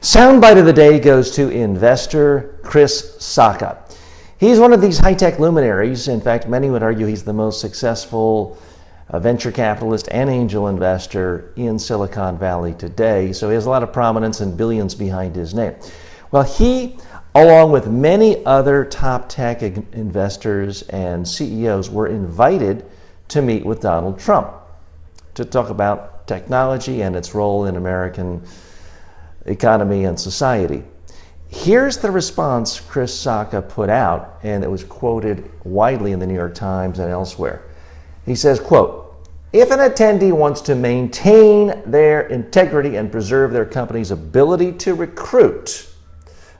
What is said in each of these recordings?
Soundbite of the day goes to investor Chris Sacca. He's one of these high-tech luminaries. In fact, many would argue he's the most successful venture capitalist and angel investor in Silicon Valley today. So he has a lot of prominence and billions behind his name. Well, he, along with many other top tech investors and CEOs, were invited to meet with Donald Trump to talk about technology and its role in American economy and society. Here's the response Chris Sacca put out, and it was quoted widely in the New York Times and elsewhere. He says, quote, "If an attendee wants to maintain their integrity and preserve their company's ability to recruit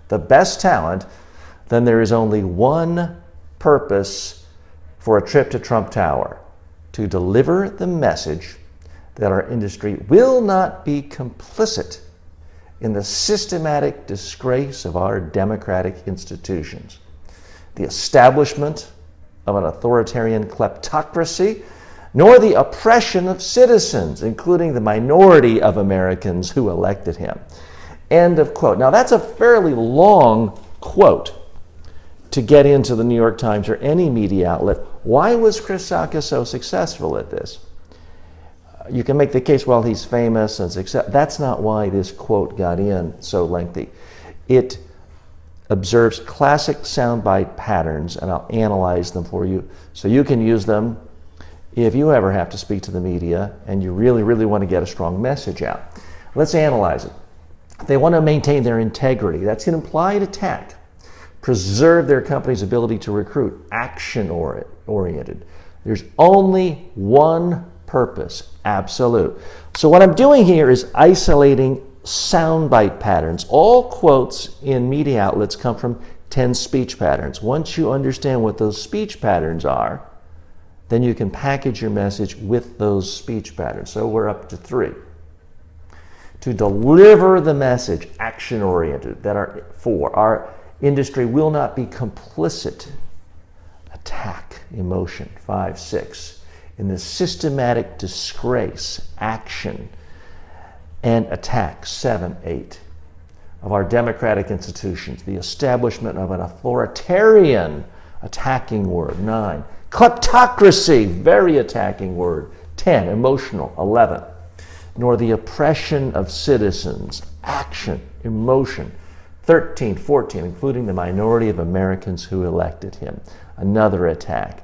the best talent, then there is only one purpose for a trip to Trump Tower: to deliver the message that our industry will not be complicit in the systematic disgrace of our democratic institutions, the establishment of an authoritarian kleptocracy, nor the oppression of citizens, including the minority of Americans who elected him." End of quote. Now, that's a fairly long quote to get into the New York Times or any media outlet. Why was Chris Sacca so successful at this? You can make the case, well, he's famous and successful. That's not why this quote got in so lengthy. It observes classic soundbite patterns, and I'll analyze them for you so you can use them if you ever have to speak to the media and you really, really want to get a strong message out. Let's analyze it. They want to maintain their integrity. That's an implied attack. Preserve their company's ability to recruit, action-oriented. There's only one purpose, absolute. So what I'm doing here is isolating soundbite patterns. All quotes in media outlets come from 10 speech patterns. Once you understand what those speech patterns are, then you can package your message with those speech patterns. So we're up to 3. To deliver the message, action-oriented, that our industry will not be complicit. Attack, emotion, 5, 6. In the systematic disgrace, action, and attack, 7, 8, of our democratic institutions, the establishment of an authoritarian, attacking word, 9, kleptocracy, very attacking word, 10, emotional, 11, nor the oppression of citizens, action, emotion, 13, 14, including the minority of Americans who elected him, another attack,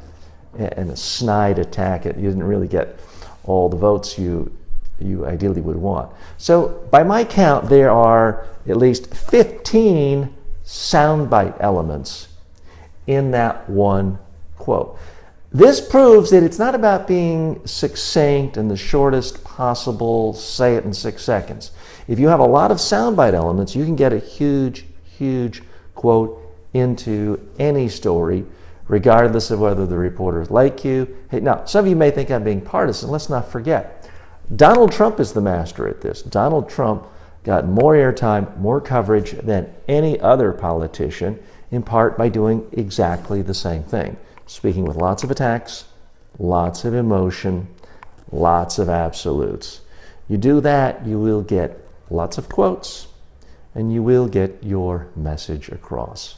and a snide attack. You didn't really get all the votes you ideally would want. So by my count, there are at least 15 soundbite elements in that one quote. This proves that it's not about being succinct and the shortest possible, say it in 6 seconds. If you have a lot of soundbite elements, you can get a huge, huge quote into any story, regardless of whether the reporters like you. Hey, now, some of you may think I'm being partisan. Let's not forget, Donald Trump is the master at this. Donald Trump got more airtime, more coverage than any other politician, in part by doing exactly the same thing. Speaking with lots of attacks, lots of emotion, lots of absolutes. You do that, you will get lots of quotes, and you will get your message across.